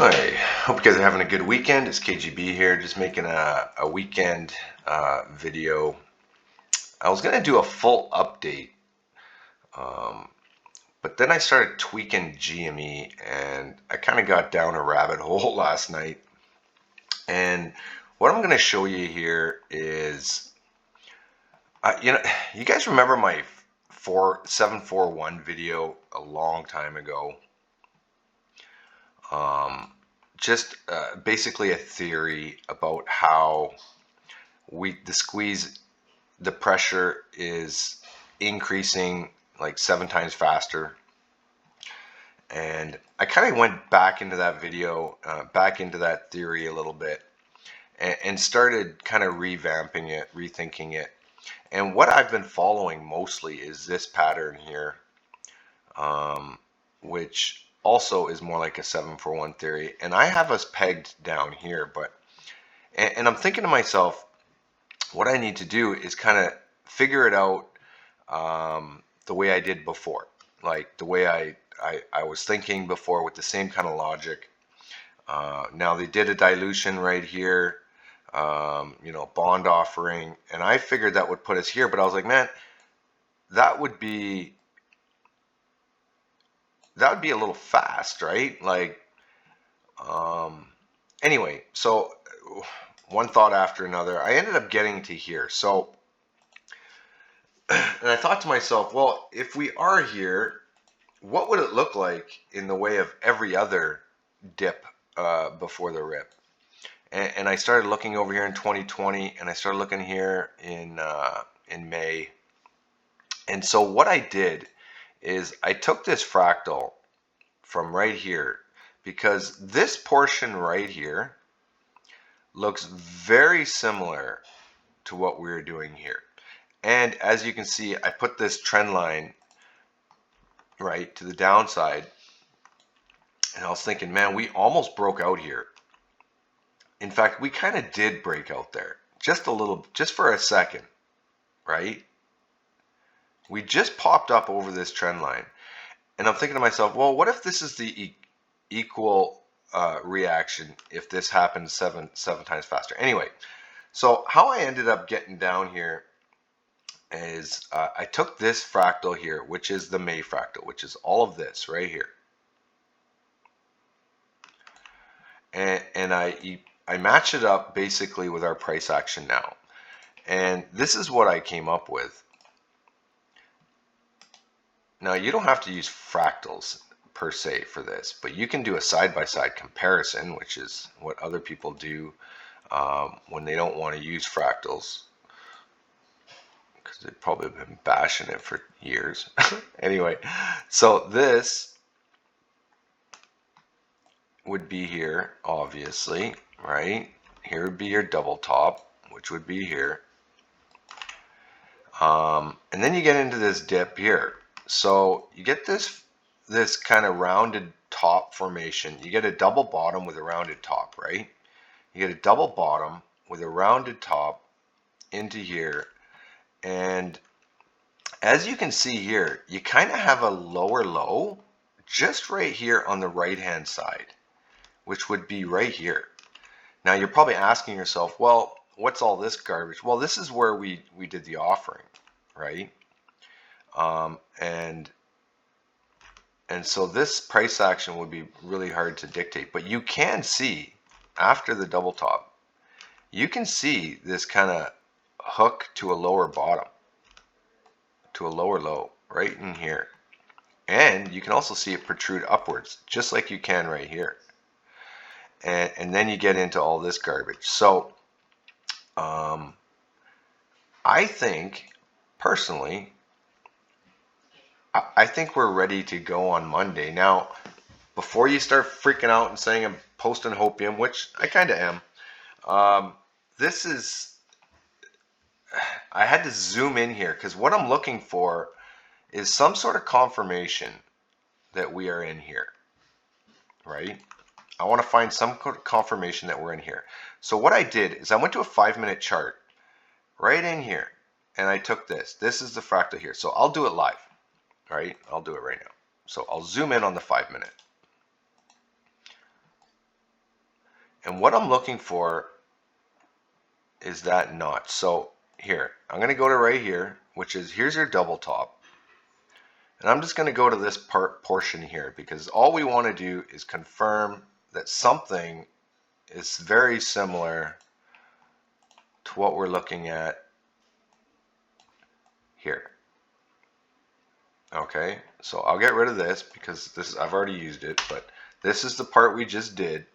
Hi, hope you guys are having a good weekend. It's KGB here, just making a weekend video. I was going to do a full update, um, but then I started tweaking GME and I kind of got down a rabbit hole last night. And what I'm going to show you here is, you guys remember my 741 video a long time ago? Just basically a theory about how the pressure is increasing like 7 times faster. And I kind of went back into that video, back into that theory a little bit, and started kind of revamping it, rethinking it. And what I've been following mostly is this pattern here, which also is more like a 741 theory. And I have us pegged down here, and I'm thinking to myself, what I need to do is kind of figure it out the way I did before, like the way I was thinking before with the same kind of logic. Now they did a dilution right here, bond offering, and I figured that would put us here, but I was like, man, that would be a little fast, right? Like, anyway, so one thought after another, I ended up getting to here. So, and I thought to myself, well, if we are here, what would it look like in the way of every other dip before the rip? And I started looking over here in 2020, and I started looking here in May. And so what I did is I took this fractal from right here, because this portion right here looks very similar to what we were doing here. And as you can see, I put this trend line right to the downside, and I was thinking, man, we almost broke out here. In fact, we kind of did break out there, just a little, just for a second, right? We just popped up over this trend line, and I'm thinking to myself, well, what if this is the equal reaction if this happens seven times faster? Anyway, so how I ended up getting down here is I took this fractal here, which is the May fractal, which is all of this right here, and I match it up basically with our price action now, and this is what I came up with. Now, you don't have to use fractals per se for this, but you can do a side-by-side comparison, which is what other people do when they don't want to use fractals, because they've probably been bashing it for years. Anyway, so this would be here, obviously, right? Here would be your double top, which would be here. And then you get into this dip here. So you get this kind of rounded top formation. You get a double bottom with a rounded top, right? You get a double bottom with a rounded top into here. And as you can see here, you kind of have a lower low just right here on the right hand side, which would be right here. Now you're probably asking yourself, well, what's all this garbage? Well, this is where we did the offering, right? And so this price action would be really hard to dictate, but you can see after the double top, you can see this kind of hook to a lower bottom, to a lower low right in here. And you can also see it protrude upwards, just like you can right here. And then you get into all this garbage. So I think, personally, I think we're ready to go on Monday. Now, before you start freaking out and saying I'm posting hopium, which I kind of am, I had to zoom in here because what I'm looking for is some sort of confirmation that we are in here, right? I want to find some confirmation that we're in here. So what I did is I went to a 5-minute chart right in here, and I took this. This is the fractal here. So I'll do it live. Right? I'll do it right now. So I'll zoom in on the 5-minute. And what I'm looking for is that notch. So here, I'm going to go to right here, which is, here's your double top. And I'm just going to go to this portion here, because all we want to do is confirm that something is very similar to what we're looking at here. Okay, so I'll get rid of this because this I've already used it, but this is the part we just did.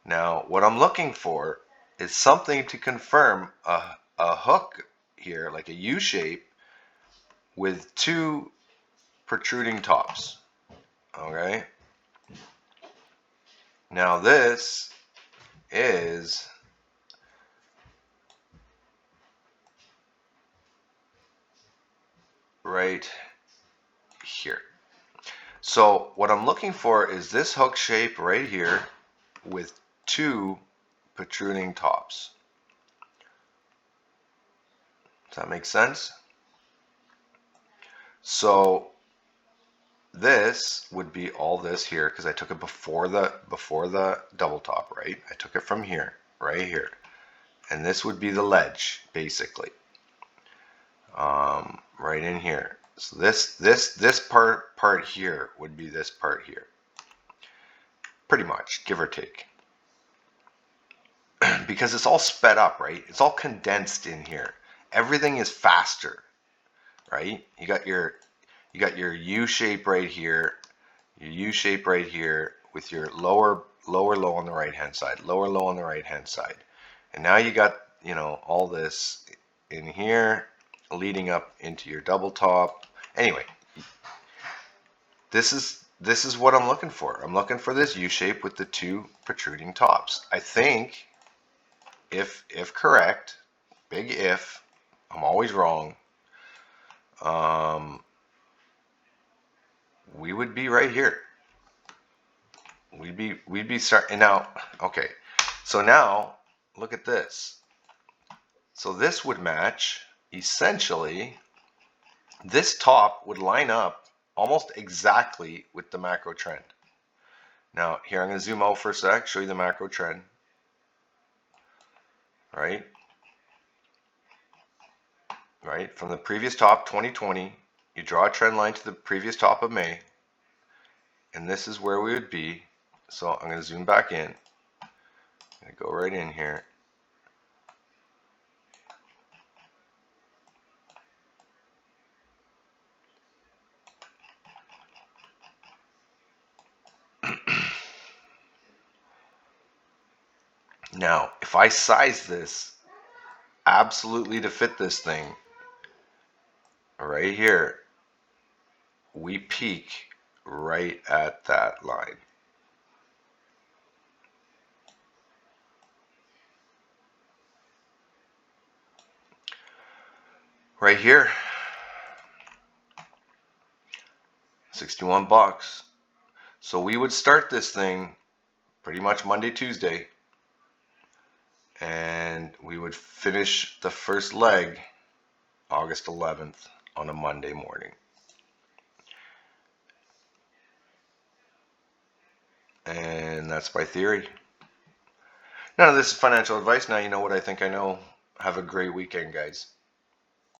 Now, what I'm looking for is something to confirm a hook here, like a U shape with two protruding tops. Okay, now this is right here. So what I'm looking for is this hook shape right here with two protruding tops. Does that make sense? So this would be all this here, because I took it before the double top, right? I took it from here, right here, and this would be the ledge basically, right in here. So this part here would be this part here, pretty much, give or take, because it's all sped up, right? It's all condensed in here. Everything is faster, right? You got your U shape right here, your U shape right here with your lower low on the right hand side, lower low on the right hand side, and now you got, you know, all this in here leading up into your double top. Anyway, this is what I'm looking for. I'm looking for this U shape with the two protruding tops. I think if correct, big if, I'm always wrong, we would be right here. We'd be starting now. Okay, so now look at this. So this would match, essentially, this top would line up almost exactly with the macro trend. Now here, I'm going to zoom out for a sec, show you the macro trend, right? Right, from the previous top, 2020, you draw a trend line to the previous top of May, and this is where we would be. So I'm going to zoom back in. I'm going to go right in here. Now, if I size this absolutely to fit this thing, right here, we peak right at that line. Right here, 61 bucks. So we would start this thing pretty much Monday, Tuesday, and we would finish the first leg August 11th on a Monday morning. And that's my theory. None of this is financial advice. Now you know what I think I know. Have a great weekend, guys.